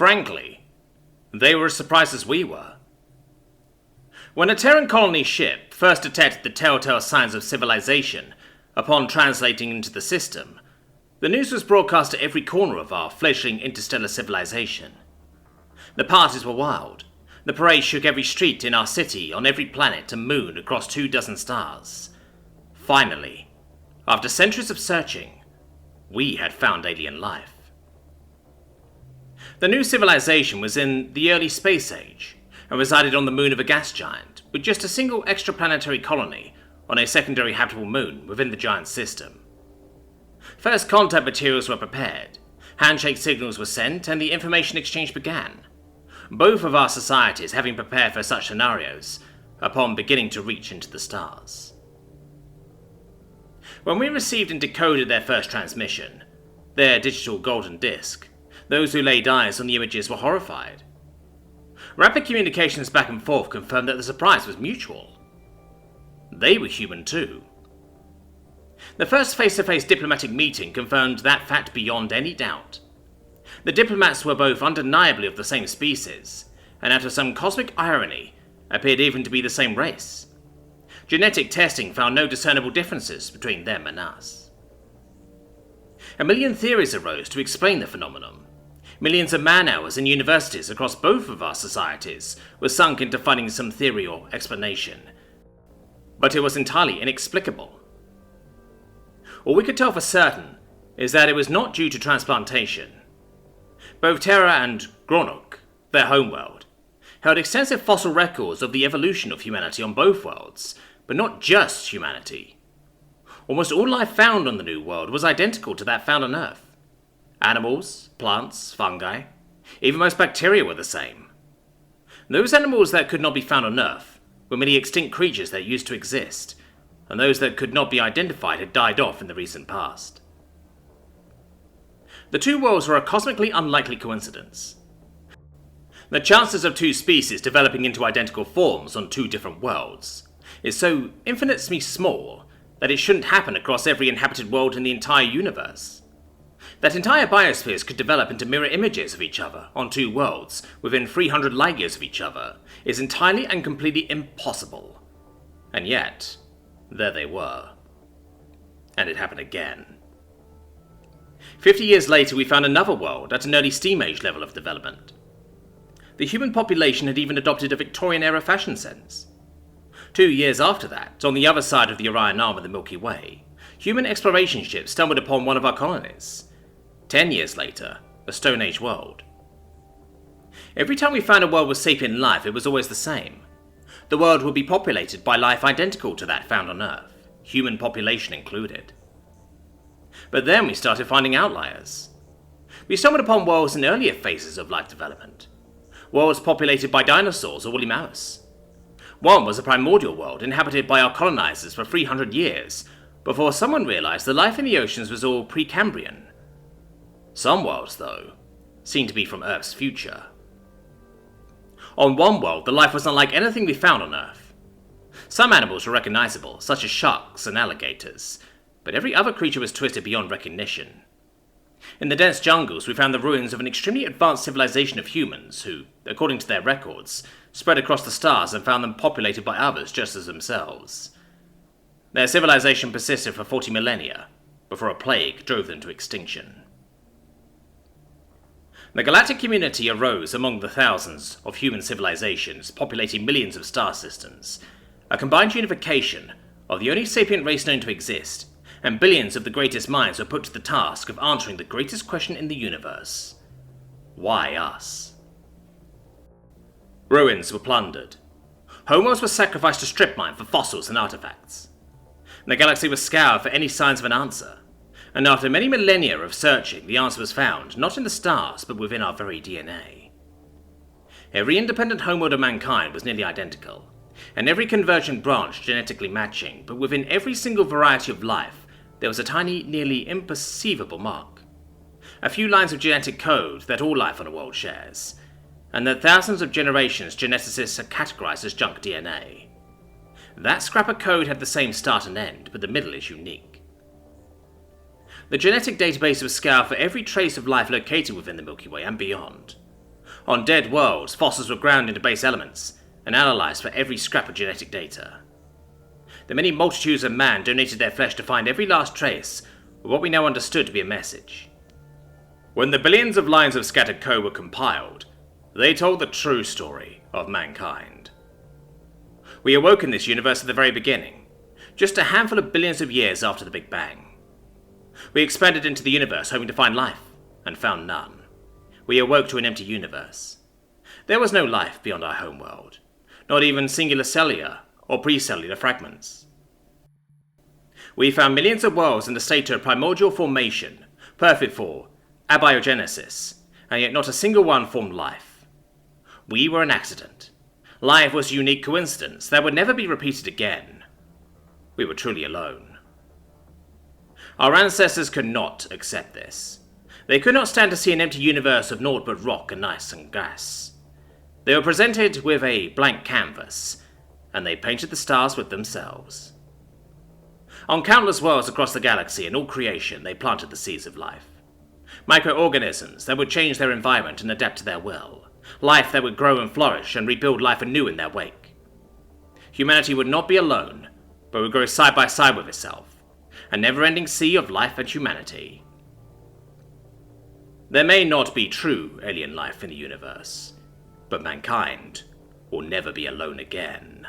Frankly, they were as surprised as we were. When a Terran colony ship first detected the telltale signs of civilization upon translating into the system, the news was broadcast to every corner of our fledgling interstellar civilization. The parties were wild. The parade shook every street in our city, on every planet and moon across 24 stars. Finally, after centuries of searching, we had found alien life. The new civilization was in the early space age and resided on the moon of a gas giant, with just a single extraplanetary colony on a secondary habitable moon within the giant system. First contact materials were prepared, handshake signals were sent, and the information exchange began, both of our societies having prepared for such scenarios upon beginning to reach into the stars. When we received and decoded their first transmission, their digital golden disc, those who laid eyes on the images were horrified. Rapid communications back and forth confirmed that the surprise was mutual. They were human too. The first face-to-face diplomatic meeting confirmed that fact beyond any doubt. The diplomats were both undeniably of the same species, and out of some cosmic irony, appeared even to be the same race. Genetic testing found no discernible differences between them and us. A million theories arose to explain the phenomenon. Millions of man-hours in universities across both of our societies were sunk into finding some theory or explanation, but it was entirely inexplicable. All we could tell for certain is that it was not due to transplantation. Both Terra and Gronok, their homeworld, held extensive fossil records of the evolution of humanity on both worlds, but not just humanity. Almost all life found on the new world was identical to that found on Earth. Animals, plants, fungi, even most bacteria were the same. Those animals that could not be found on Earth were merely extinct creatures that used to exist, and those that could not be identified had died off in the recent past. The two worlds were a cosmically unlikely coincidence. The chances of two species developing into identical forms on two different worlds is so infinitesimally small that it shouldn't happen across every inhabited world in the entire universe. That entire biospheres could develop into mirror images of each other on two worlds within 300 light years of each other is entirely and completely impossible. And yet, there they were. And it happened again. 50 years later, we found another world at an early steam age level of development. The human population had even adopted a Victorian-era fashion sense. 2 years after that, on the other side of the Orion Arm of the Milky Way, human exploration ships stumbled upon one of our colonies. 10 years later, a Stone Age world. Every time we found a world with sapient life, it was always the same. The world would be populated by life identical to that found on Earth, human population included. But then we started finding outliers. We stumbled upon worlds in earlier phases of life development. Worlds populated by dinosaurs or woolly mammoths. One was a primordial world inhabited by our colonizers for 300 years, before someone realized the life in the oceans was all Precambrian. Some worlds, though, seemed to be from Earth's future. On one world, the life was unlike anything we found on Earth. Some animals were recognizable, such as sharks and alligators, but every other creature was twisted beyond recognition. In the dense jungles, we found the ruins of an extremely advanced civilization of humans who, according to their records, spread across the stars and found them populated by others just as themselves. Their civilization persisted for 40 millennia, before a plague drove them to extinction. The Galactic community arose among the thousands of human civilizations populating millions of star systems, a combined unification of the only sapient race known to exist, and billions of the greatest minds were put to the task of answering the greatest question in the universe. Why us? Ruins were plundered. Homeworlds were sacrificed to strip mine for fossils and artifacts. The galaxy was scoured for any signs of an answer, and after many millennia of searching, the answer was found, not in the stars, but within our very DNA. Every independent homeworld of mankind was nearly identical, and every convergent branch genetically matching, but within every single variety of life, there was a tiny, nearly imperceivable mark. A few lines of genetic code that all life on a world shares, and that thousands of generations geneticists have categorized as junk DNA. That scrap of code had the same start and end, but the middle is unique. The genetic database was scoured for every trace of life located within the Milky Way and beyond. On dead worlds, fossils were ground into base elements and analysed for every scrap of genetic data. The many multitudes of man donated their flesh to find every last trace of what we now understood to be a message. When the billions of lines of scattered code were compiled, they told the true story of mankind. We awoke in this universe at the very beginning, just a handful of billions of years after the Big Bang. We expanded into the universe hoping to find life, and found none. We awoke to an empty universe. There was no life beyond our homeworld, not even singular cellular or precellular fragments. We found millions of worlds in the state of primordial formation, perfect for abiogenesis, and yet not a single one formed life. We were an accident. Life was a unique coincidence that would never be repeated again. We were truly alone. Our ancestors could not accept this. They could not stand to see an empty universe of naught but rock and ice and gas. They were presented with a blank canvas, and they painted the stars with themselves. On countless worlds across the galaxy and all creation, they planted the seeds of life. Microorganisms that would change their environment and adapt to their will. Life that would grow and flourish and rebuild life anew in their wake. Humanity would not be alone, but would grow side by side with itself, a never-ending sea of life and humanity. There may not be true alien life in the universe, but mankind will never be alone again.